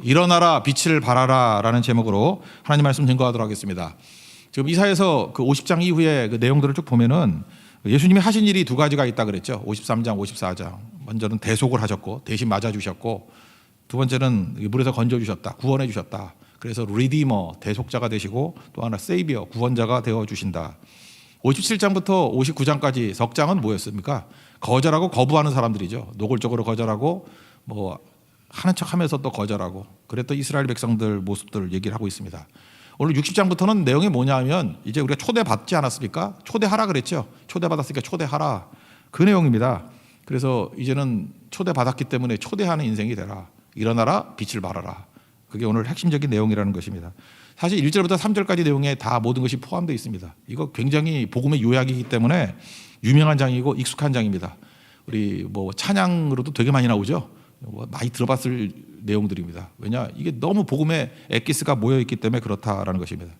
일어나라 빛을 발하라 라는 제목으로 하나님 말씀 증거하도록 하겠습니다. 지금 이사야서 그 50장 이후에 그 내용들을 쭉 보면은 예수님이 하신 일이 두 가지가 있다 그랬죠. 53장, 54장. 먼저는 대속을 하셨고 대신 맞아주셨고, 두 번째는 물에서 건져주셨다, 구원해 주셨다. 그래서 리디머, 대속자가 되시고, 또 하나 세이비어, 구원자가 되어주신다. 57장부터 59장까지 석 장은 뭐였습니까? 거절하고 거부하는 사람들이죠. 노골적으로 거절하고 뭐 하는 척하면서 또 거절하고 그랬던 이스라엘 백성들 모습들을 얘기를 하고 있습니다. 오늘 60장부터는 내용이 뭐냐면 이제 우리가 초대받지 않았습니까? 초대하라 그랬죠. 초대받았으니까 초대하라, 그 내용입니다. 그래서 이제는 초대받았기 때문에 초대하는 인생이 되라. 일어나라 빛을 발하라. 그게 오늘 핵심적인 내용이라는 것입니다. 사실 1절부터 3절까지 내용에 다 모든 것이 포함되어 있습니다. 이거 굉장히 복음의 요약이기 때문에 유명한 장이고 익숙한 장입니다. 우리 뭐 찬양으로도 되게 많이 나오죠. 많이 들어봤을 내용들입니다. 왜냐, 이게 너무 복음의 엑기스가 모여있기 때문에 그렇다라는 것입니다.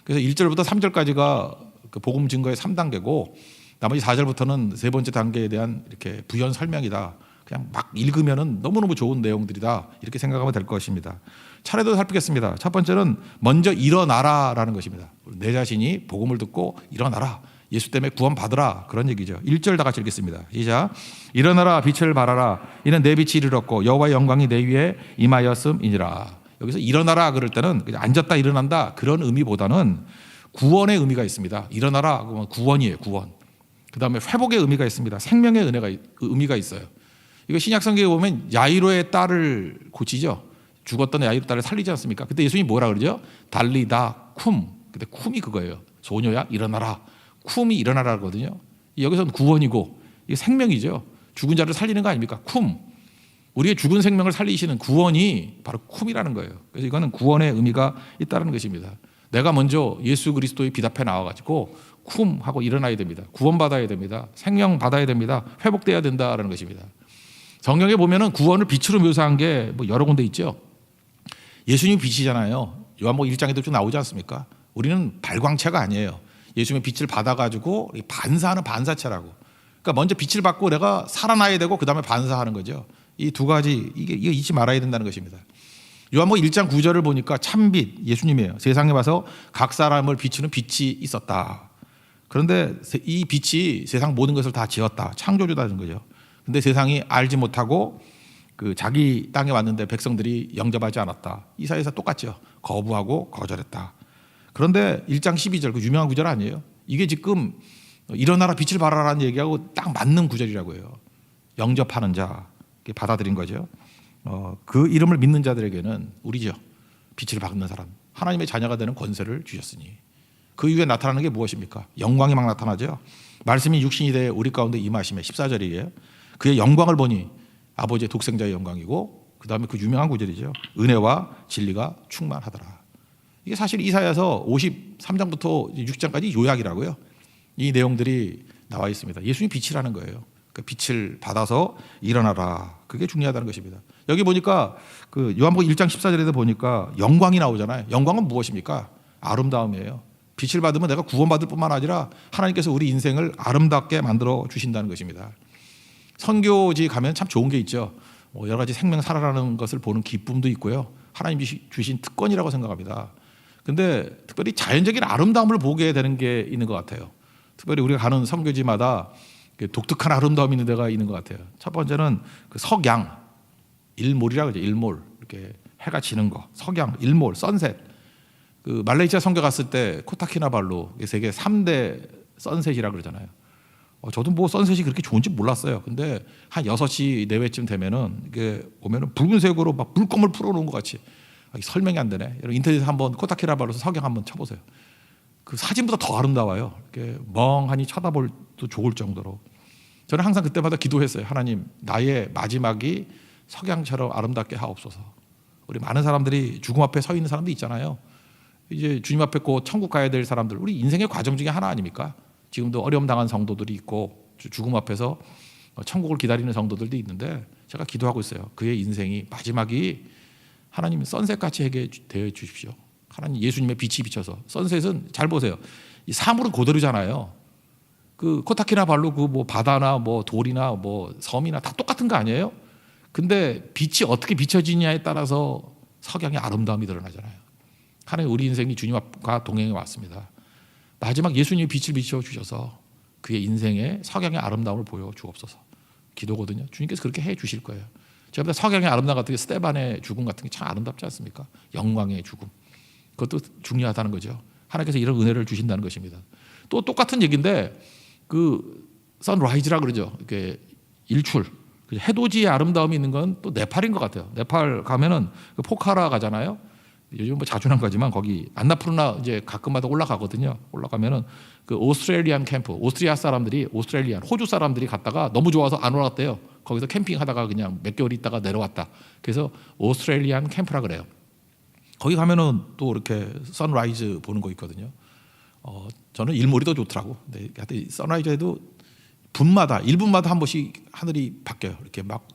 그래서 1절부터 3절까지가 그 복음 증거의 3단계고 나머지 4절부터는 세 번째 단계에 대한 이렇게 부연 설명이다. 그냥 막 읽으면은 너무너무 좋은 내용들이다, 이렇게 생각하면 될 것입니다. 차례도 살피겠습니다. 첫 번째는 먼저 일어나라라는 것입니다. 내 자신이 복음을 듣고 일어나라, 예수 때문에 구원 받으라, 그런 얘기죠. 1절 다 같이 읽겠습니다. 시작. 일어나라 빛을 발하라, 이는 내 빛이 이르렀고 여호와의 영광이 내 위에 임하였음이니라. 여기서 일어나라 그럴 때는 그냥 앉았다 일어난다 그런 의미보다는 구원의 의미가 있습니다. 일어나라 그러면 구원이에요, 구원. 그 다음에 회복의 의미가 있습니다. 생명의 의미가 있어요. 이거 신약 성경에 보면 야이로의 딸을 고치죠. 죽었던 야이로 딸을 살리지 않습니까? 그때 예수님이 뭐라 그러죠? 달리다 쿰. 근데 쿰이 그거예요. 소녀야 일어나라. 쿰이 일어나라거든요. 여기서는 구원이고 이게 생명이죠. 죽은 자를 살리는 거 아닙니까? 쿰. 우리의 죽은 생명을 살리시는 구원이 바로 쿰이라는 거예요. 그래서 이거는 구원의 의미가 있다는 것입니다. 내가 먼저 예수 그리스도의 빛 앞에 나와가지고 쿰 하고 일어나야 됩니다. 구원받아야 됩니다. 생명 받아야 됩니다. 회복돼야 된다라는 것입니다. 성경에 보면은 구원을 빛으로 묘사한 게 뭐 여러 군데 있죠. 예수님이 빛이잖아요. 요한복음 1장에도 쭉 나오지 않습니까? 우리는 발광체가 아니에요. 예수님의 빛을 받아가지고 반사하는 반사체라고. 그러니까 먼저 빛을 받고 내가 살아나야 되고 그 다음에 반사하는 거죠. 이 두 가지 이게 잊지 말아야 된다는 것입니다. 요한복음 1장 9절을 보니까 참빛 예수님이에요. 세상에 와서 각 사람을 비추는 빛이 있었다. 그런데 이 빛이 세상 모든 것을 다 지었다. 창조주다는 거죠. 근데 세상이 알지 못하고 그 자기 땅에 왔는데 백성들이 영접하지 않았다. 이사야서 똑같죠. 거부하고 거절했다. 그런데 1장 12절 그 유명한 구절 아니에요? 이게 지금 일어나라 빛을 발하라는 얘기하고 딱 맞는 구절이라고 해요. 영접하는 자, 받아들인 거죠. 그 이름을 믿는 자들에게는 우리죠. 빛을 받는 사람, 하나님의 자녀가 되는 권세를 주셨으니. 그 이후에 나타나는 게 무엇입니까? 영광이 막 나타나죠. 말씀이 육신이 되어 우리 가운데 임하심에 14절이에요. 그의 영광을 보니 아버지의 독생자의 영광이고, 그 다음에 그 유명한 구절이죠. 은혜와 진리가 충만하더라. 이게 사실 이사야서 53장부터 6장까지 요약이라고요. 이 내용들이 나와 있습니다. 예수님이 빛이라는 거예요. 그 빛을 받아서 일어나라. 그게 중요하다는 것입니다. 여기 보니까 그 요한복음 1장 14절에도 보니까 영광이 나오잖아요. 영광은 무엇입니까? 아름다움이에요. 빛을 받으면 내가 구원받을 뿐만 아니라 하나님께서 우리 인생을 아름답게 만들어 주신다는 것입니다. 선교지 가면 참 좋은 게 있죠. 여러 가지 생명 살아나는 것을 보는 기쁨도 있고요. 하나님이 주신 특권이라고 생각합니다. 근데 특별히 자연적인 아름다움을 보게 되는 게 있는 것 같아요. 특별히 우리가 가는 선교지마다 독특한 아름다움이 있는 데가 있는 것 같아요. 첫 번째는 그 석양, 일몰이라고 그러죠. 일몰. 이렇게 해가 지는 거. 석양, 일몰, 선셋. 그 말레이시아 선교 갔을 때 코타키나발루 세계 3대 선셋이라고 그러잖아요. 저도 뭐 선셋이 그렇게 좋은지 몰랐어요. 근데 한 6시 내외쯤 되면은 이게 오면은 붉은색으로 막 물감을 풀어놓은 것 같이 설명이 안 되네. 여러분 인터넷에 한번 코타키나발루 석양 한번 쳐보세요. 그 사진보다 더 아름다워요. 이렇게 멍하니 쳐다볼도 좋을 정도로. 저는 항상 그때마다 기도했어요. 하나님, 나의 마지막이 석양처럼 아름답게 하옵소서. 우리 많은 사람들이 죽음 앞에 서 있는 사람도 있잖아요. 이제 주님 앞에 곧 천국 가야 될 사람들, 우리 인생의 과정 중에 하나 아닙니까? 지금도 어려움 당한 성도들이 있고 죽음 앞에서 천국을 기다리는 성도들도 있는데 제가 기도하고 있어요. 그의 인생이 마지막이 하나님 선셋같이 하게 되어 주십시오. 하나님 예수님의 빛이 비쳐서. 선셋은 잘 보세요. 이 사물은 그대로잖아요. 그 코타키나발루 그 뭐 바다나 뭐 돌이나 뭐 섬이나 다 똑같은 거 아니에요? 근데 빛이 어떻게 비춰지냐에 따라서 석양의 아름다움이 드러나잖아요. 하나님 우리 인생이 주님과 동행해 왔습니다. 마지막 예수님이 빛을 비춰주셔서 그의 인생의 석양의 아름다움을 보여주옵소서. 기도거든요. 주님께서 그렇게 해 주실 거예요. 제가 석양의 아름다움 같은 게 스데반의 죽음 같은 게 참 아름답지 않습니까? 영광의 죽음. 그것도 중요하다는 거죠. 하나님께서 이런 은혜를 주신다는 것입니다. 또 똑같은 얘기인데 그 선라이즈라 그러죠. 이렇게 일출. 해돋이의 아름다움이 있는 건 또 네팔인 것 같아요. 네팔 가면은 그 포카라 가잖아요. 요즘 뭐 자주는 가지만 거기 안나푸르나 이제 가끔마다 올라가거든요. 올라가면은 그 오스트레일리안 캠프, 오스트리아 사람들이 오스트레일리안, 호주 사람들이 갔다가 너무 좋아서 안 올라갔대요. 거기서 캠핑하다가 그냥 몇 개월 있다가 내려왔다. 그래서 오스트레일리안 캠프라 그래요. 거기 가면은 또 이렇게 선라이즈 보는 거 있거든요. 저는 일몰이 더 좋더라고. 근데 하여튼 선라이즈에도 분마다 1분마다 한 번씩 하늘이 바뀌어요. 이렇게 막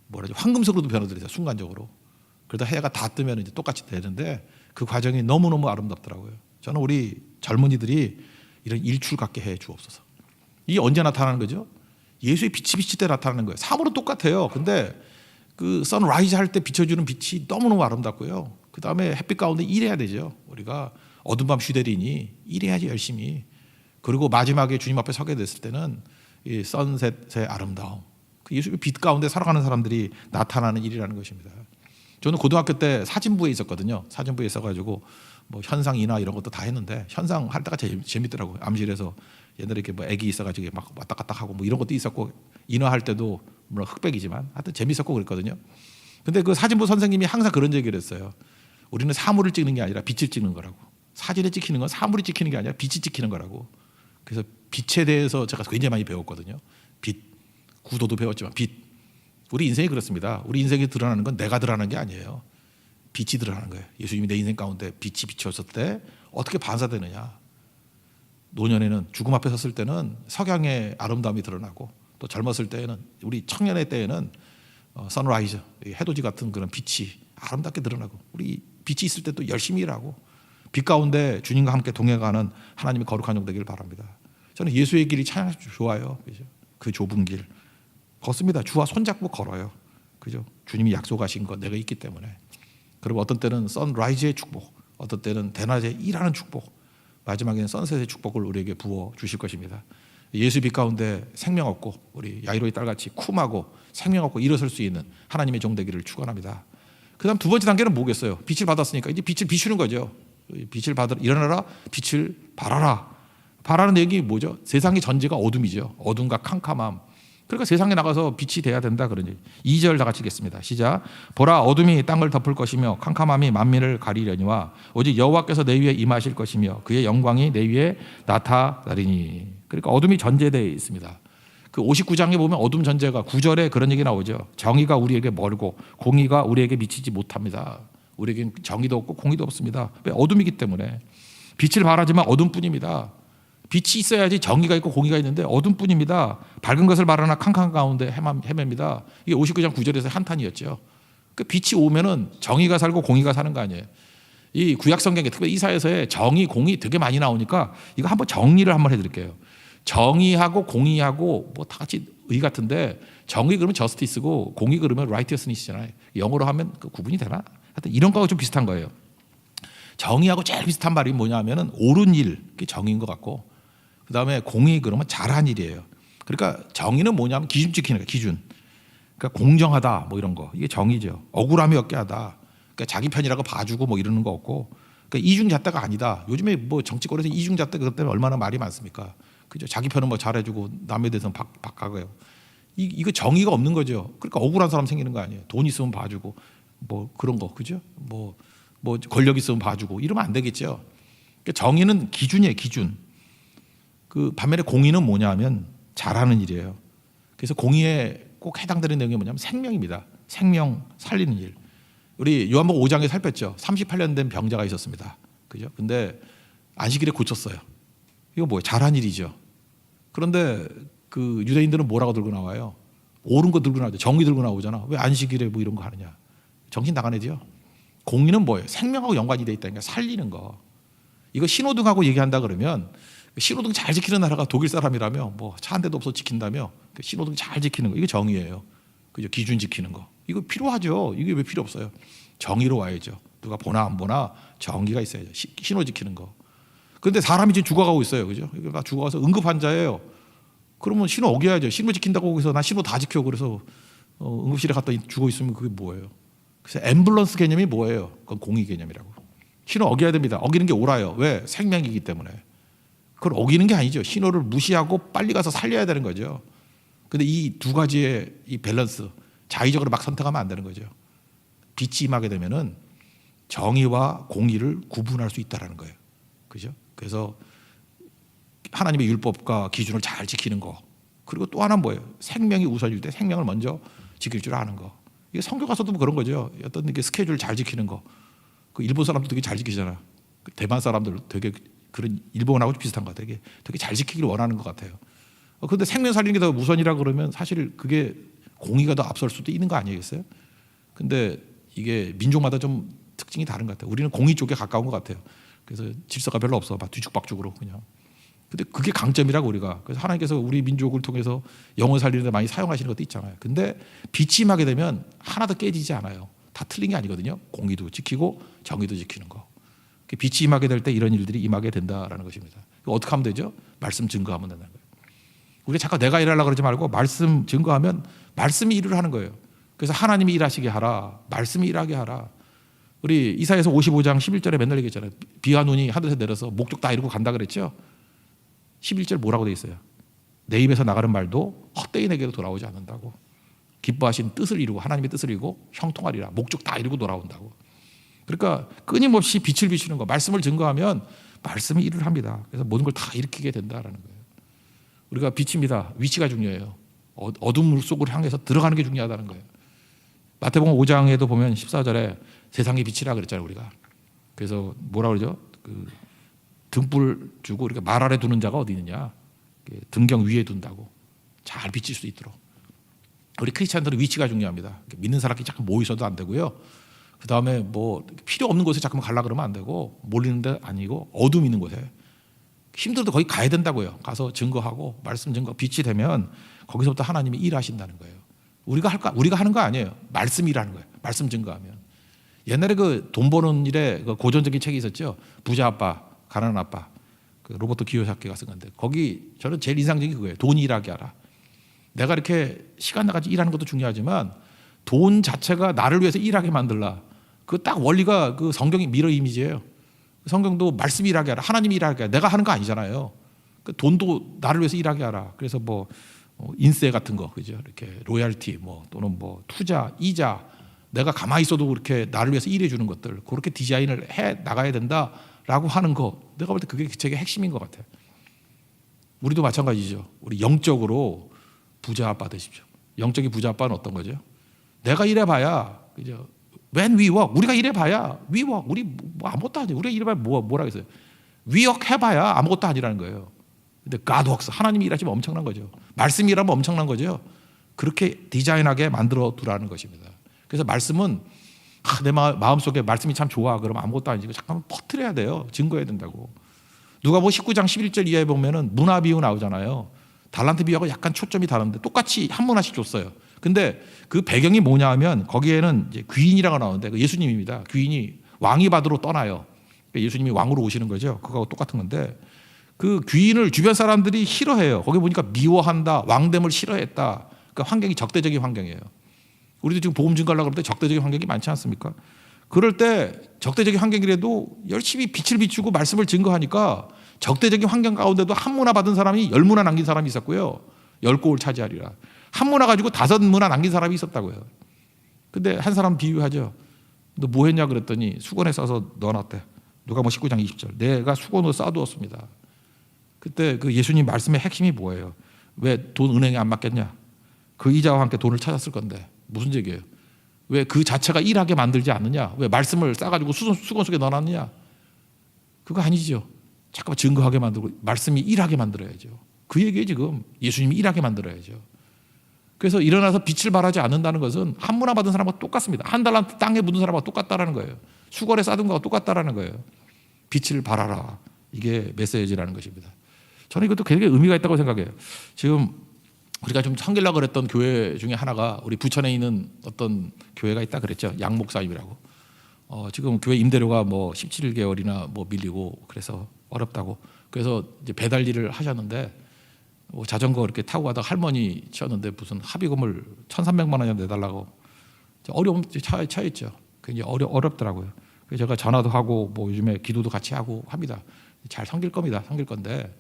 뭐라죠? 황금색으로도 변화들어요. 순간적으로. 그러다 해가 다 뜨면 이제 똑같이 되는데 그 과정이 너무너무 아름답더라고요. 저는 우리 젊은이들이 이런 일출 갖게 해 주옵소서. 이게 언제 나타나는 거죠? 예수의 빛이 비칠 때 나타나는 거예요. 사물은 똑같아요. 근데 그 선라이즈 할 때 비춰주는 빛이 너무너무 아름답고요. 그 다음에 햇빛 가운데 일해야 되죠. 우리가 어둠 밤 휴대리니 일해야지 열심히. 그리고 마지막에 주님 앞에 서게 됐을 때는 이 선셋의 아름다움, 그 예수의 빛 가운데 살아가는 사람들이 나타나는 일이라는 것입니다. 저는 고등학교 때 사진부에 있었거든요. 사진부에 있어가지고 뭐 현상 인화 이런 것도 다 했는데 현상 할 때가 제일 재밌더라고요. 암실에서 옛날에 이렇게 뭐 애기 있어가지고 막 왔다 갔다 하고 뭐 이런 것도 있었고 인화할 때도 물론 흑백이지만 하여튼 재밌었고 그랬거든요. 근데 그 사진부 선생님이 항상 그런 얘기를 했어요. 우리는 사물을 찍는 게 아니라 빛을 찍는 거라고. 사진에 찍히는 건 사물이 찍히는 게 아니라 빛이 찍히는 거라고. 그래서 빛에 대해서 제가 굉장히 많이 배웠거든요. 빛, 구도도 배웠지만 빛. 우리 인생이 그렇습니다. 우리 인생이 드러나는 건 내가 드러나는 게 아니에요. 빛이 드러나는 거예요. 예수님이 내 인생 가운데 빛이 비쳤을 때 어떻게 반사되느냐. 노년에는 죽음 앞에 섰을 때는 석양의 아름다움이 드러나고 또 젊었을 때에는 우리 청년의 때에는 선라이즈, 해돋이 같은 그런 빛이 아름답게 드러나고 우리 빛이 있을 때 또 열심히 일하고 빛 가운데 주님과 함께 동행하는 하나님의 거룩한 종 되기를 바랍니다. 저는 예수의 길이 참 좋아요. 그죠? 그 좁은 길 걷습니다. 주와 손잡고 걸어요. 그죠? 주님이 약속하신 것 내가 있기 때문에. 그리고 어떤 때는 선라이즈의 축복, 어떤 때는 대낮에 일하는 축복, 마지막에는 선셋의 축복을 우리에게 부어 주실 것입니다. 예수 빛 가운데 생명 얻고 우리 야이로의 딸같이 쿰하고 생명 얻고 일어설 수 있는 하나님의 종 되기를 축원합니다. 그다음 두 번째 단계는 뭐겠어요? 빛을 받았으니까 이제 빛을 비추는 거죠. 빛을 받으라, 일어나라, 빛을 발하라. 발하는 얘기 뭐죠? 세상의 전제가 어둠이죠. 어둠과 캄캄함. 그러니까 세상에 나가서 빛이 돼야 된다 그런 얘기. 2절 다 같이 읽겠습니다. 시작. 보라 어둠이 땅을 덮을 것이며 캄캄함이 만민을 가리려니와 오직 여호와께서 내 위에 임하실 것이며 그의 영광이 내 위에 나타나리니. 그러니까 어둠이 전제되어 있습니다. 그 59장에 보면 어둠 전제가 9절에 그런 얘기 나오죠. 정의가 우리에게 멀고 공의가 우리에게 미치지 못합니다. 우리에겐 정의도 없고 공의도 없습니다. 왜? 어둠이기 때문에. 빛을 발하지만 어둠뿐입니다. 빛이 있어야지 정의가 있고 공의가 있는데 어둠뿐입니다. 밝은 것을 바라나 캄캄 가운데 헤맵니다. 이게 59장 9절에서 한탄이었죠. 그 빛이 오면은 정의가 살고 공의가 사는 거 아니에요. 이 구약 성경에 특별히 이사야서에 정의, 공의 되게 많이 나오니까 이거 한번 정리를 한번 해드릴게요. 정의하고 공의하고 뭐 다 같이 의 같은데 정의 그러면 저스티스고 공의 그러면 라이티어스니스잖아요. 영어로 하면 그 구분이 되나? 하여튼 이런 거하고 좀 비슷한 거예요. 정의하고 제일 비슷한 말이 뭐냐면은 옳은 일, 그게 정의인 것 같고 그 다음에 공의 그러면 잘한 일이에요. 그러니까 정의는 뭐냐면 기준 지키는 거예요. 기준. 그러니까 공정하다 뭐 이런 거 이게 정의죠. 억울함이 없게 하다. 그러니까 자기 편이라고 봐주고 뭐 이러는 거 없고 그러니까 이중잣대가 아니다. 요즘에 뭐 정치권에서 이중잣대 그것 때문에 얼마나 말이 많습니까? 그죠? 자기 편은 뭐 잘해주고 남에 대해서는 박하고요. 이거 정의가 없는 거죠. 그러니까 억울한 사람 생기는 거 아니에요. 돈 있으면 봐주고 뭐 그런 거 그죠? 뭐 권력 있으면 봐주고 이러면 안 되겠죠. 그러니까 정의는 기준이에요. 기준. 그 반면에 공의는 뭐냐면 잘하는 일이에요. 그래서 공의에 꼭 해당되는 내용이 뭐냐면 생명입니다. 생명 살리는 일. 우리 요한복음 5장에 살폈죠. 38년 된 병자가 있었습니다. 그죠? 근데 안식일에 고쳤어요. 이거 뭐예요? 잘한 일이죠. 그런데 그 유대인들은 뭐라고 들고 나와요? 옳은 거 들고 나오죠. 정의 들고 나오잖아. 왜 안식일에 뭐 이런 거 하느냐? 정신 나간 애죠. 공의는 뭐예요? 생명하고 연관이 돼 있다니까 살리는 거. 이거 신호등하고 얘기한다 그러면 신호등 잘 지키는 나라가 독일 사람이라며 뭐 차 한 대도 없어 지킨다며 신호등 잘 지키는 거 이게 정의예요. 그죠? 기준 지키는 거 이거 필요하죠. 이게 왜 필요 없어요? 정의로 와야죠. 누가 보나 안 보나 정의가 있어야죠. 신호 지키는 거. 그런데 사람이 지금 죽어가고 있어요. 그죠? 나 죽어가서 응급 환자예요. 그러면 신호 어겨야죠. 신호 지킨다고 거기서 나 신호 다 지켜. 그래서 응급실에 갔다 죽어 있으면 그게 뭐예요? 그래서 앰뷸런스 개념이 뭐예요? 그건 공의 개념이라고. 신호 어겨야 됩니다. 어기는 게 옳아요. 왜? 생명이기 때문에. 그걸 어기는 게 아니죠. 신호를 무시하고 빨리 가서 살려야 되는 거죠. 근데 이 두 가지의 이 밸런스, 자의적으로 막 선택하면 안 되는 거죠. 빛이 임하게 되면은 정의와 공의를 구분할 수 있다라는 거예요. 그죠? 그래서 하나님의 율법과 기준을 잘 지키는 거. 그리고 또 하나는 뭐예요? 생명이 우선일 때 생명을 먼저 지킬 줄 아는 거. 이게 성교 가서도 뭐 그런 거죠. 어떤 이렇게 스케줄 잘 지키는 거. 그 일본 사람도 되게 잘 지키잖아. 대만 사람들 되게 그런 일본하고 비슷한 것 같아요. 되게 잘 지키기를 원하는 것 같아요. 그런데 생명 살리는 게 더 우선이라 그러면 사실 그게 공의가 더 앞설 수도 있는 거 아니겠어요? 근데 이게 민족마다 좀 특징이 다른 것 같아요. 우리는 공의 쪽에 가까운 것 같아요. 그래서 질서가 별로 없어. 막 뒤죽박죽으로 그냥. 근데 그게 강점이라고 우리가. 그래서 하나님께서 우리 민족을 통해서 영혼 살리는 데 많이 사용하시는 것도 있잖아요. 근데 빛이 임하게 되면 하나도 깨지지 않아요. 다 틀린 게 아니거든요. 공의도 지키고 정의도 지키는 거. 빛이 임하게 될 때 이런 일들이 임하게 된다라는 것입니다. 어떻게 하면 되죠? 말씀 증거하면 된다는 거예요. 우리가 잠깐 내가 일하려고 그러지 말고 말씀 증거하면 말씀이 일을 하는 거예요. 그래서 하나님이 일하시게 하라. 말씀이 일하게 하라. 우리 이사야서 55장 11절에 맨날 얘기했잖아요. 비와 눈이 하늘에서 내려서 목적 다 이루고 간다 그랬죠. 11절 뭐라고 돼 있어요? 내 입에서 나가는 말도 헛되이 내게로 돌아오지 않는다고. 기뻐하신 뜻을 이루고 하나님의 뜻을 이루고 형통하리라. 목적 다 이루고 돌아온다고. 그러니까 끊임없이 빛을 비추는 거, 말씀을 증거하면 말씀이 일을 합니다. 그래서 모든 걸 다 일으키게 된다라는 거예요. 우리가 빛입니다. 위치가 중요해요. 어둠 속으로 향해서 들어가는 게 중요하다는 거예요. 마태복음 5장에도 보면 14절에 세상의 빛이라 그랬잖아요, 우리가. 그래서 뭐라 그러죠? 그 등불 주고 우리가 말 아래 두는 자가 어디 있느냐? 등경 위에 둔다고. 잘 비칠 수 있도록. 우리 크리스찬들은 위치가 중요합니다. 믿는 사람끼리 자꾸 모여 있어도 안 되고요. 그 다음에 뭐 필요 없는 곳에 자꾸만 가려고 그러면 안 되고, 몰리는 데 아니고 어둠 있는 곳에 힘들어도 거기 가야 된다고요. 가서 증거하고 말씀 증거 빛이 되면 거기서부터 하나님이 일하신다는 거예요. 우리가 하는 거 아니에요. 말씀 일하는 거예요. 말씀 증거하면. 옛날에 그 돈 버는 일에 그 고전적인 책이 있었죠. 부자 아빠, 가난한 아빠. 그 로버트 기요사키가 쓴 건데 거기 저는 제일 인상적인 그거예요. 돈이 일하게 하라. 내가 이렇게 시간 나가지 일하는 것도 중요하지만 돈 자체가 나를 위해서 일하게 만들라. 그 딱 원리가 그 성경의 미러 이미지예요. 성경도 말씀이 일하게 하라. 하나님이 일하게 하라. 내가 하는 거 아니잖아요. 그 돈도 나를 위해서 일하게 하라. 그래서 뭐 인세 같은 거, 그죠? 이렇게 로얄티, 뭐 또는 뭐 투자, 이자, 내가 가만히 있어도 그렇게 나를 위해서 일해 주는 것들, 그렇게 디자인을 해 나가야 된다라고 하는 거, 내가 볼 때 그게 그 책의 핵심인 것 같아요. 우리도 마찬가지죠. 우리 영적으로 부자 아빠 되십시오. 영적인 부자 아빠는 어떤 거죠? 내가 일해봐야, 그죠? When we work, 우리가 일해봐야 we work, 우리 뭐 아무것도 아니에요. 우리가 일해봐야 뭐라겠어요? We work 해봐야 아무것도 아니라는 거예요. 근데 God works, 하나님이 일하시면 엄청난 거죠. 말씀이 일하면 엄청난 거죠. 그렇게 디자인하게 만들어 두라는 것입니다. 그래서 말씀은 내 마음속에 말씀이 참 좋아 그러면 아무것도 아니고 잠깐만 퍼뜨려야 돼요. 증거해야 된다고. 누가복음 19장 11절 이하에 보면은 문화 비유 나오잖아요. 달란트 비유하고 약간 초점이 다른데 똑같이 한 문화씩 줬어요. 근데 그 배경이 뭐냐 하면 거기에는 이제 귀인이라고 나오는데 그 예수님입니다. 귀인이 왕위 받으러 떠나요. 예수님이 왕으로 오시는 거죠. 그거하고 똑같은 건데 그 귀인을 주변 사람들이 싫어해요. 거기 보니까 미워한다, 왕됨을 싫어했다. 그러니까 환경이 적대적인 환경이에요. 우리도 지금 복음 증거하려고 그럴 때 적대적인 환경이 많지 않습니까? 그럴 때 적대적인 환경이라도 열심히 빛을 비추고 말씀을 증거하니까 적대적인 환경 가운데도 한 문화 받은 사람이 10문화 남긴 사람이 있었고요. 10골을 차지하리라. 한 문화 가지고 5문화 남긴 사람이 있었다고요. 근데 한 사람 비유하죠. 너 뭐 했냐 그랬더니 수건에 싸서 넣어놨대. 누가복음 19장 20절. 내가 수건으로 싸두었습니다. 그때 그 예수님 말씀의 핵심이 뭐예요? 왜 돈 은행에 안 맡겼냐? 그 이자와 함께 돈을 찾았을 건데 무슨 얘기예요? 왜 그 자체가 일하게 만들지 않느냐? 왜 말씀을 싸가지고 수건 속에 넣어놨느냐? 그거 아니죠. 잠깐만 증거하게 만들고 말씀이 일하게 만들어야죠. 그 얘기예요. 지금 예수님이 일하게 만들어야죠. 그래서 일어나서 빛을 발하지 않는다는 것은 한 문화 받은 사람과 똑같습니다. 한 달란트 땅에 묻은 사람과 똑같다라는 거예요. 수건에 싸든 거와 똑같다라는 거예요. 빛을 발하라. 이게 메시지라는 것입니다. 저는 이것도 굉장히 의미가 있다고 생각해요. 지금 우리가 좀 섬기려고 그랬던 교회 중에 하나가 우리 부천에 있는 어떤 교회가 있다 그랬죠. 양 목사님이라고. 지금 교회 임대료가 뭐 17개월이나 뭐 밀리고 그래서 어렵다고. 그래서 이제 배달 일을 하셨는데 뭐 자전거 이렇게 타고 가다가 할머니 치었는데 무슨 합의금을 1,300만 원이나 내달라고. 어려움 차있죠. 굉장히 어렵더라고요. 그래서 제가 전화도 하고 뭐 요즘에 기도도 같이 하고 합니다. 잘 섬길 겁니다. 섬길 건데.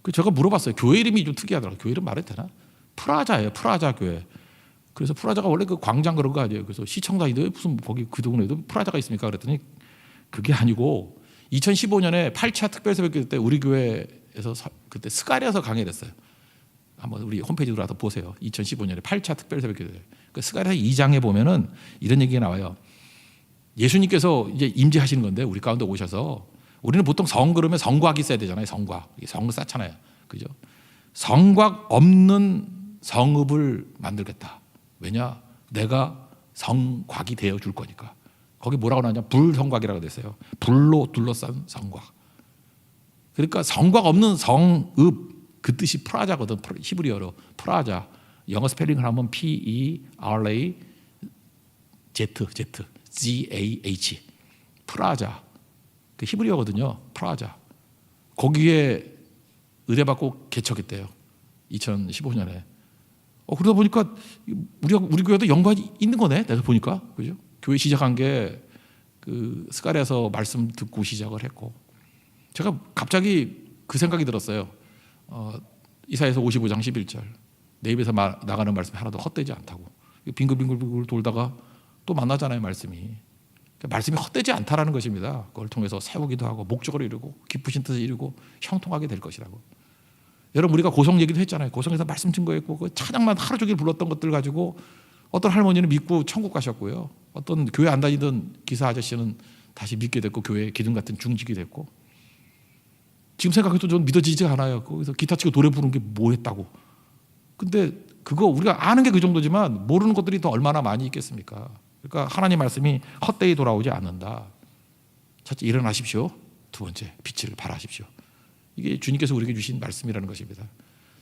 그 제가 물어봤어요. 교회 이름이 좀 특이하더라고요. 교회 이름 말해도 되나? 프라자예요. 프라자 교회. 그래서 프라자가 원래 그 광장 그런 거 아니에요. 그래서 시청자인데 무슨 거기 그 동네에도 프라자가 있습니까? 그랬더니 그게 아니고 2015년에 8차 특별새벽기도 때 우리 교회에서 그때 스가랴서 강의를 했어요. 한번 우리 홈페이지 들어와서 보세요. 2015년에 8차 특별새벽기도. 그 스가랴서 2장에 보면은 이런 얘기가 나와요. 예수님께서 이제 임재하시는 건데 우리 가운데 오셔서 우리는 보통 성 그러면 성곽이 있어야 되잖아요. 성곽. 성을 쌓잖아요. 그죠? 성곽 없는 성읍을 만들겠다. 왜냐? 내가 성곽이 되어 줄 거니까. 거기 뭐라고 나오냐? 불성곽이라고 됐어요. 불로 둘러싼 성곽. 그러니까 성곽 없는 성읍 그 뜻이 프라자거든. 히브리어로 프라자. 영어 스펠링을 하면 P-E-R-A Z-G-A-H 프라자. 그 히브리어거든요. 프라자. 거기에 의뢰받고 개척했대요. 2015년에. 그러다 보니까 우리 교회도 연관이 있는 거네. 내가 보니까 그죠? 교회 시작한 게 그 스가랴서 말씀 듣고 시작을 했고, 제가 갑자기 그 생각이 들었어요. 이사야서 55장 11절. 내 입에서 나가는 말씀이 하나도 헛되지 않다고. 빙글빙글 돌다가 또 만나잖아요. 말씀이 헛되지 않다라는 것입니다. 그걸 통해서 세우기도 하고 목적을 이루고 깊으신 뜻을 이루고 형통하게 될 것이라고. 여러분 우리가 고성 얘기도 했잖아요. 고성에서 말씀 증거했고 그 찬양만 하루 종일 불렀던 것들 가지고 어떤 할머니는 믿고 천국 가셨고요. 어떤 교회 안 다니던 기사 아저씨는 다시 믿게 됐고 교회 기둥 같은 중직이 됐고. 지금 생각해도 좀 믿어지지 않아요. 거기서 기타 치고 노래 부르는 게 뭐 했다고. 근데 그거 우리가 아는 게 그 정도지만 모르는 것들이 더 얼마나 많이 있겠습니까? 그러니까 하나님 말씀이 헛되이 돌아오지 않는다. 첫째, 일어나십시오. 두 번째, 빛을 발하십시오. 이게 주님께서 우리에게 주신 말씀이라는 것입니다.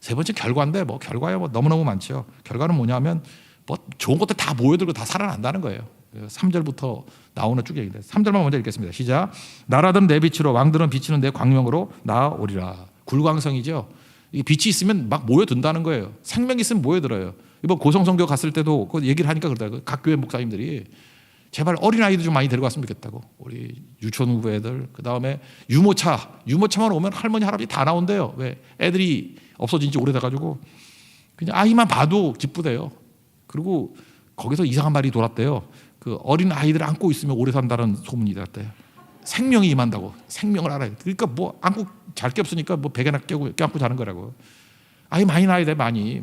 세 번째, 결과인데 뭐 결과야 뭐 너무너무 많죠. 결과는 뭐냐면 뭐 좋은 것들 다 모여들고 다 살아난다는 거예요. 3절부터 나오는 쭉 얘기인데 3절만 먼저 읽겠습니다. 시작. 나라들은 내 빛으로 왕들은 비치는 내 광명으로 나아오리라. 굴광성이죠. 이 빛이 있으면 막 모여든다는 거예요. 생명이 있으면 모여들어요. 이번 고성성교 갔을 때도 그 얘기를 하니까 그러더라고요. 각 교회 목사님들이 제발 어린아이도 좀 많이 데려갔으면 좋겠다고. 우리 유치원 후보 애들, 그 다음에 유모차만 오면 할머니 할아버지 다 나온대요. 왜? 애들이 없어진 지 오래돼가지고 그냥 아이만 봐도 기쁘대요. 그리고 거기서 이상한 말이 돌았대요. 그 어린 아이들 안고 있으면 오래 산다는 소문이 났대요. 생명이 임한다고. 생명을 알아요. 그러니까 뭐 안고 잘 게 없으니까 뭐 베개나 껴안고 자는 거라고. 아이 많이 낳아야 돼. 많이.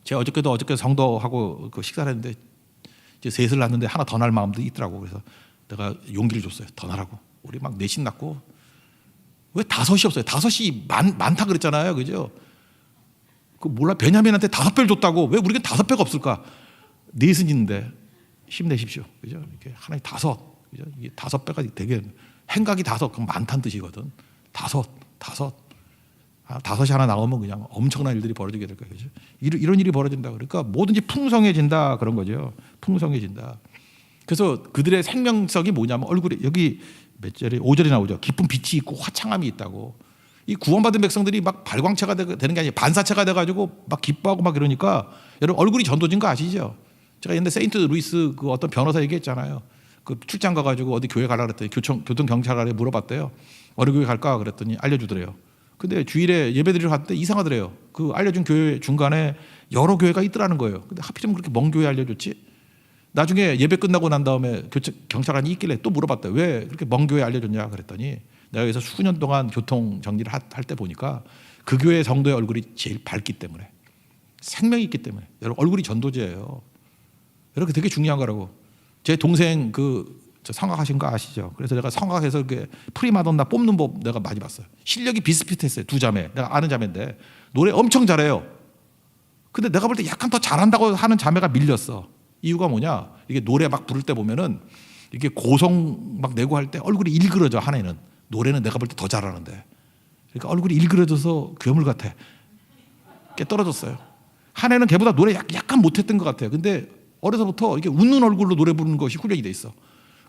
제가 어저께 성도하고 그 식사를 했는데 이제 셋을 낳았는데 하나 더 낳을 마음도 있더라고. 그래서 내가 용기를 줬어요. 더 낳으라고. 우리 막 넷씩 낳고. 왜 다섯이 없어요? 다섯이 많다 그랬잖아요. 그죠? 그 몰라. 베냐민한테 5배를 줬다고. 왜 우리가 5배가 없을까? 넷은 있는데 힘내십시오. 그죠? 이렇게 하나에 5. 그죠? 이게 5배가 되게 행각이 5. 그럼 많다는 뜻이거든. 5. 다섯이 하나 나오면 그냥 엄청난 일들이 벌어지게 될 거예요. 그죠? 이런 일이 벌어진다. 그러니까 뭐든지 풍성해진다 그런 거죠. 풍성해진다. 그래서 그들의 생명성이 뭐냐면 얼굴에 여기 몇 절에 5절에 나오죠. 깊은 빛이 있고 화창함이 있다고. 이 구원받은 백성들이 막 발광체가 되는 게 아니라 반사체가 돼가지고 막 기뻐하고 막 이러니까 여러분 얼굴이 전도진 거 아시죠? 제가 옛날에 세인트 루이스 그 어떤 변호사 얘기했잖아요. 그 출장 가가지고 어디 교회 가라 그랬더니 교통 경찰관에 물어봤대요. 어느 교회 갈까 그랬더니 알려주더래요. 근데 주일에 예배드리러 갔는데 이상하더래요. 그 알려준 교회 중간에 여러 교회가 있더라는 거예요. 근데 하필이면 그렇게 먼 교회 알려줬지? 나중에 예배 끝나고 난 다음에 경찰관이 있길래 또 물어봤대요. 왜 그렇게 먼 교회 알려줬냐 그랬더니 내가 여기서 수년 동안 교통 정리를 할 때 보니까 그 교회 성도의 얼굴이 제일 밝기 때문에 생명이 있기 때문에 여러분 얼굴이 전도제예요. 여러분 되게 중요한 거라고. 제 동생 저 성악하신 거 아시죠? 그래서 내가 성악해서 이렇게 프리마돈나 뽑는 법 내가 많이 봤어요. 실력이 비슷비슷했어요. 두 자매. 내가 아는 자매인데 노래 엄청 잘해요. 근데 내가 볼 때 약간 더 잘한다고 하는 자매가 밀렸어. 이유가 뭐냐? 이게 노래 막 부를 때 보면은 이게 고성 막 내고 할 때 얼굴이 일그러져. 하나는 노래는 내가 볼 때 더 잘하는데. 그러니까 얼굴이 일그러져서 괴물 같아. 깨 떨어졌어요. 한해는 걔보다 노래 약간 못했던 것 같아요. 근데 어려서부터 이렇게 웃는 얼굴로 노래 부르는 것이 훈련이 돼 있어.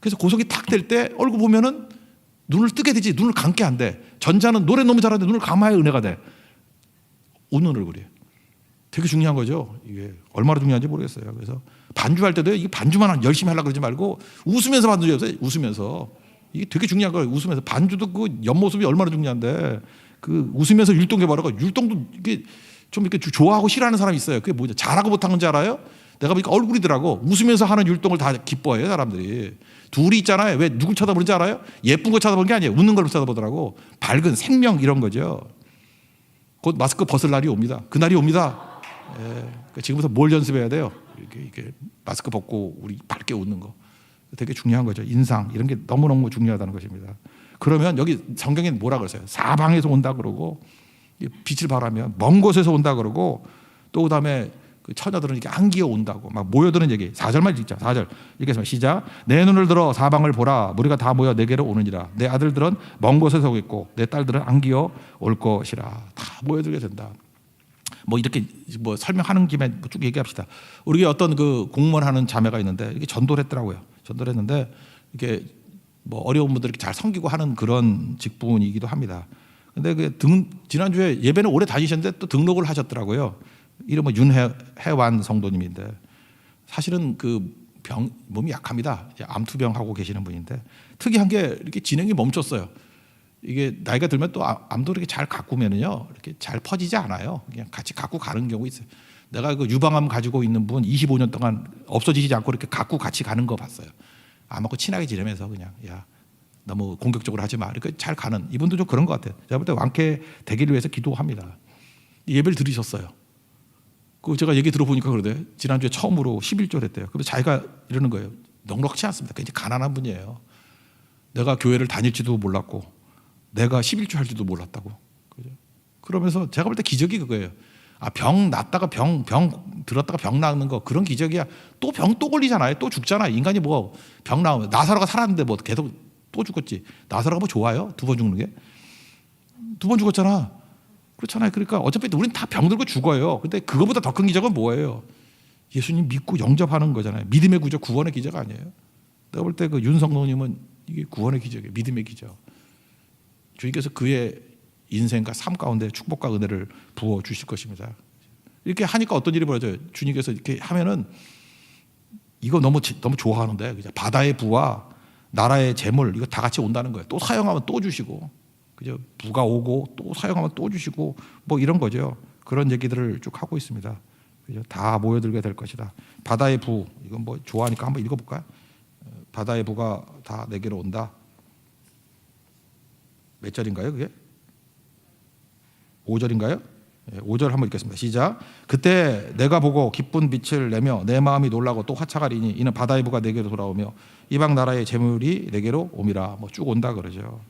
그래서 고속이 탁 될 때 얼굴 보면은 눈을 뜨게 되지 눈을 감게 안 돼. 전자는 노래 너무 잘하는데 눈을 감아야 은혜가 돼. 웃는 얼굴이에요. 되게 중요한 거죠. 이게 얼마나 중요한지 모르겠어요. 그래서 반주할 때도 이 반주만 열심히 하려고 그러지 말고 웃으면서 반주해요. 웃으면서. 이게 되게 중요한 거예요. 웃으면서. 반주도 그 옆모습이 얼마나 중요한데 그 웃으면서 율동해 봐라고. 율동도 이게 좀 이렇게 좋아하고 싫어하는 사람이 있어요. 그게 뭐죠? 잘하고 못하는 줄 알아요? 내가 보니까 얼굴이더라고. 웃으면서 하는 율동을 다 기뻐해요, 사람들이. 둘이 있잖아요. 왜 누굴 쳐다보는지 알아요? 예쁜 거 쳐다보는 게 아니에요. 웃는 걸 쳐다보더라고. 밝은 생명 이런 거죠. 곧 마스크 벗을 날이 옵니다. 그 날이 옵니다. 예. 그러니까 지금부터 뭘 연습해야 돼요? 이게 마스크 벗고 우리 밝게 웃는 거. 되게 중요한 거죠. 인상 이런 게 너무너무 중요하다는 것입니다. 그러면 여기 성경에는 뭐라 그러세요? 사방에서 온다 그러고 빛을 발하면 먼 곳에서 온다 그러고 또 그다음에 그 처녀들은 이렇게 안기어 온다고 막 모여드는 얘기. 4절만 읽자. 4절 읽겠습니다. 시작. 내 눈을 들어 사방을 보라. 무리가 다 모여 내게로 오느니라. 내 아들들은 먼 곳에서 오겠고 내 딸들은 안기어 올 것이라. 다 모여들게 된다. 뭐 이렇게 뭐 설명하는 김에 쭉 얘기합시다. 우리 어떤 그 공무원 하는 자매가 있는데 이게 전도를 했더라고요. 전도를 했는데 이게 뭐 어려운 분들 이렇게 잘 섬기고 하는 그런 직분이기도 합니다. 근데 그 지난주에 예배는 오래 다니셨는데 또 등록을 하셨더라고요. 이름은 윤혜완 성도님인데 사실은 그 몸이 약합니다. 암투병 하고 계시는 분인데 특이한 게 이렇게 진행이 멈췄어요. 이게 나이가 들면 또 암도 이렇게 잘 가꾸면은요 이렇게 잘 퍼지지 않아요. 그냥 같이 갖고 가는 경우 있어요. 내가 그 유방암 가지고 있는 분 25년 동안 없어지지 않고 이렇게 갖고 같이 가는 거 봤어요. 암하고 친하게 지내면서 그냥 야 너무 공격적으로 하지 마. 이렇게 잘 가는 이분도 좀 그런 것 같아요. 제가 볼 때 완쾌 되기를 위해서 기도합니다. 예배를 들으셨어요. 그 제가 얘기 들어보니까 그러대. 지난주에 처음으로 11조 했대요. 그래서 자기가 이러는 거예요. 넉넉치 않습니다. 굉장히 가난한 분이에요. 내가 교회를 다닐지도 몰랐고 내가 11조 할지도 몰랐다고. 그죠? 그러면서 제가 볼 때 기적이 그거예요. 병 났다가 병 들었다가 병 나는 거 그런 기적이야. 또 병 또 걸리잖아요. 또 죽잖아. 인간이 뭐 병 나오면 나사로가 살았는데 뭐 계속 또 죽었지. 나사로가 뭐 좋아요? 2번 죽는 게? 2번 죽었잖아. 그렇잖아요. 그러니까 어차피 우리는 다 병들고 죽어요. 근데 그거보다 더 큰 기적은 뭐예요? 예수님 믿고 영접하는 거잖아요. 믿음의 구조, 구원의 기적 아니에요? 내가 볼 때 그 윤성노님은 이게 구원의 기적이에요. 믿음의 기적. 주님께서 그의 인생과 삶 가운데 축복과 은혜를 부어 주실 것입니다. 이렇게 하니까 어떤 일이 벌어져요? 주님께서 이렇게 하면은 이거 너무 좋아하는데 바다의 부와 나라의 재물 이거 다 같이 온다는 거예요. 또 사용하면 또 주시고, 그죠? 부가 오고 또 사용하면 또 주시고 뭐 이런 거죠. 그런 얘기들을 쭉 하고 있습니다. 그죠? 다 모여들게 될 것이다. 바다의 부 이건 뭐 좋아하니까 한번 읽어볼까요? 바다의 부가 다 내게로 온다. 몇 절인가요 그게? 5절인가요? 5절 한번 읽겠습니다. 시작. 그때 내가 보고 기쁜 빛을 내며 내 마음이 놀라고 또 화창하리니 이는 바다의 부가 내게로 돌아오며 이방 나라의 재물이 내게로 옴이라. 뭐 쭉 온다 그러죠.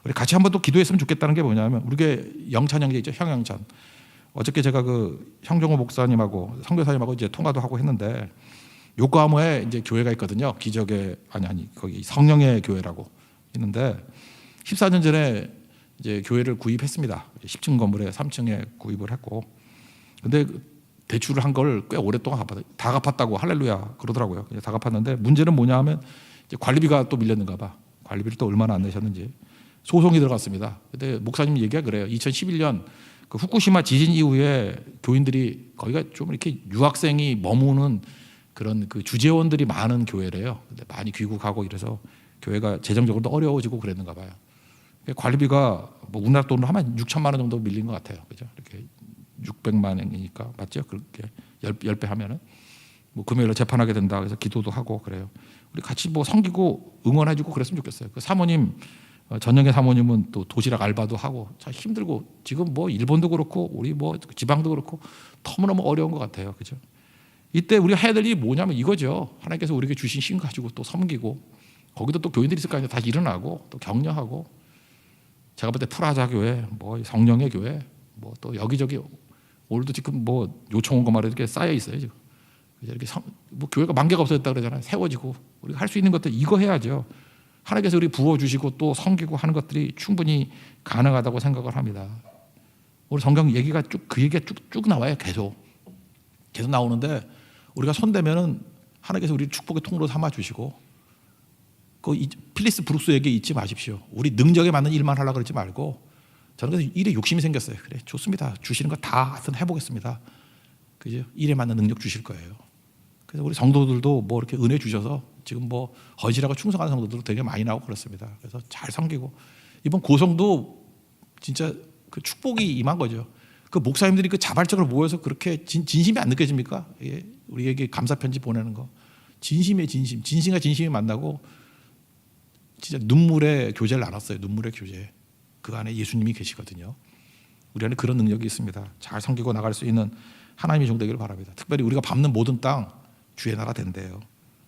우리 같이 한번 또 기도했으면 좋겠다는 게 뭐냐면 우리 영찬 형제 있죠. 형영찬. 어저께 제가 그 형정호 목사님하고 선교사님하고 이제 통화도 하고 했는데 요코하마에 이제 교회가 있거든요. 기적의 거기 성령의 교회라고 있는데 14년 전에 이제 교회를 구입했습니다. 10층 건물에 3층에 구입을 했고, 근데 대출을 한 걸 꽤 오랫동안 다 갚았다고 할렐루야 그러더라고요. 다 갚았는데 문제는 뭐냐 하면 이제 관리비가 또 밀렸는가 봐. 관리비를 또 얼마나 안 내셨는지 소송이 들어갔습니다. 근데 목사님 얘기가 그래요. 2011년 그 후쿠시마 지진 이후에 교인들이 거기가 좀 이렇게 유학생이 머무는 그런 그 주재원들이 많은 교회래요. 근데 많이 귀국하고 이래서 교회가 재정적으로도 어려워지고 그랬는가 봐요. 관리비가 뭐 우리나라 돈으로 하면 6천만 원 정도 밀린 것 같아요. 그죠? 이렇게 600만 원이니까 맞죠? 그렇게 10배 하면은 뭐 금요일에 재판하게 된다. 그래서 기도도 하고 그래요. 우리 같이 뭐 섬기고 응원해주고 그랬으면 좋겠어요. 그 사모님 전영의 사모님은 또 도시락 알바도 하고 참 힘들고 지금 뭐 일본도 그렇고 우리 뭐 지방도 그렇고 너무너무 어려운 것 같아요. 그죠? 이때 우리가 해야 될 일이 뭐냐면 이거죠. 하나님께서 우리에게 주신 힘 가지고 또 섬기고 거기도 또 교인들이 있을 거 아니에요. 다 일어나고 또 격려하고. 제가 볼 때 프라자 교회, 뭐 성령의 교회, 뭐 또 여기저기 오늘도 지금 뭐 요청 온 거 말이야 이렇게 쌓여 있어요 지금. 이렇게 뭐 교회가 만 개가 없어졌다 그러잖아요. 세워지고 우리가 할 수 있는 것들 이거 해야죠. 하나님께서 우리 부어 주시고 또 섬기고 하는 것들이 충분히 가능하다고 생각을 합니다. 우리 성경 얘기가 그 얘기가 쭉 나와요. 계속 나오는데 우리가 손대면은 하나님께서 우리 축복의 통로로 삼아 주시고 필리스 브룩스에게 잊지 마십시오. 우리 능력에 맞는 일만 하려고 그러지 말고 저는 그래서 일에 욕심이 생겼어요. 그래 좋습니다. 주시는 거 다 하여튼 해보겠습니다. 그죠? 일에 맞는 능력 주실 거예요. 그래서 우리 성도들도 뭐 이렇게 은혜 주셔서 지금 뭐 헌신하고 충성하는 성도들도 되게 많이 나오고 그렇습니다. 그래서 잘 섬기고 이번 고성도 진짜 그 축복이 임한 거죠. 그 목사님들이 그 자발적으로 모여서 그렇게 진심이 안 느껴집니까? 예, 우리에게 감사 편지 보내는 거 진심의 진심, 진심과 진심이 만나고 진짜 눈물의 교제를 나눴어요. 눈물의 교제. 그 안에 예수님이 계시거든요. 우리 안에 그런 능력이 있습니다. 잘 섬기고 나갈 수 있는 하나님의 종 되기를 바랍니다. 특별히 우리가 밟는 모든 땅 주의 나라 된대요.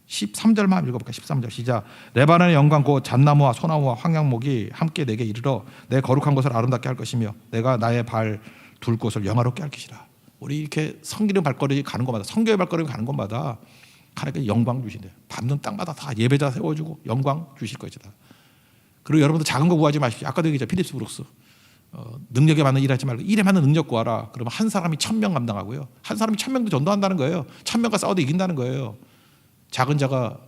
13절만 읽어볼까요? 13절 시작. 레바논의 영광 곧 잣나무와 소나무와 황양목이 함께 내게 이르러 내 거룩한 것을 아름답게 할 것이며 내가 나의 발 둘 곳을 영화롭게 할 것이라. 우리 이렇게 섬기는 발걸음이 가는 곳마다 성교의 발걸음이 가는 곳마다 하나님께 영광 주신대요. 밟는 땅마다 다 예배자 세워주고 영광 주실 것이다. 그리고 여러분도 작은 거 구하지 마십시오. 아까도 얘기했죠. 필립스 브룩스. 능력에 맞는 일 하지 말고 일에 맞는 능력 구하라. 그러면 한 사람이 1000명 감당하고요. 한 사람이 1000명도 전도한다는 거예요. 1000명과 싸워도 이긴다는 거예요. 작은 자가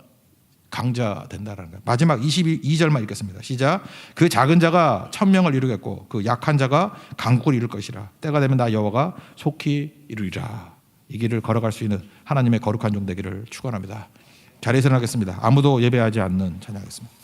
강자 된다는 거예요. 마지막 22절만 읽겠습니다. 시작. 그 작은 자가 1000명을 이루겠고 그 약한 자가 강국을 이룰 것이라. 때가 되면 나 여호와가 속히 이루리라. 이 길을 걸어갈 수 있는 하나님의 거룩한 종 되기를 축원합니다. 자리에서 일어나겠습니다. 아무도 예배하지 않는 찬양하겠습니다.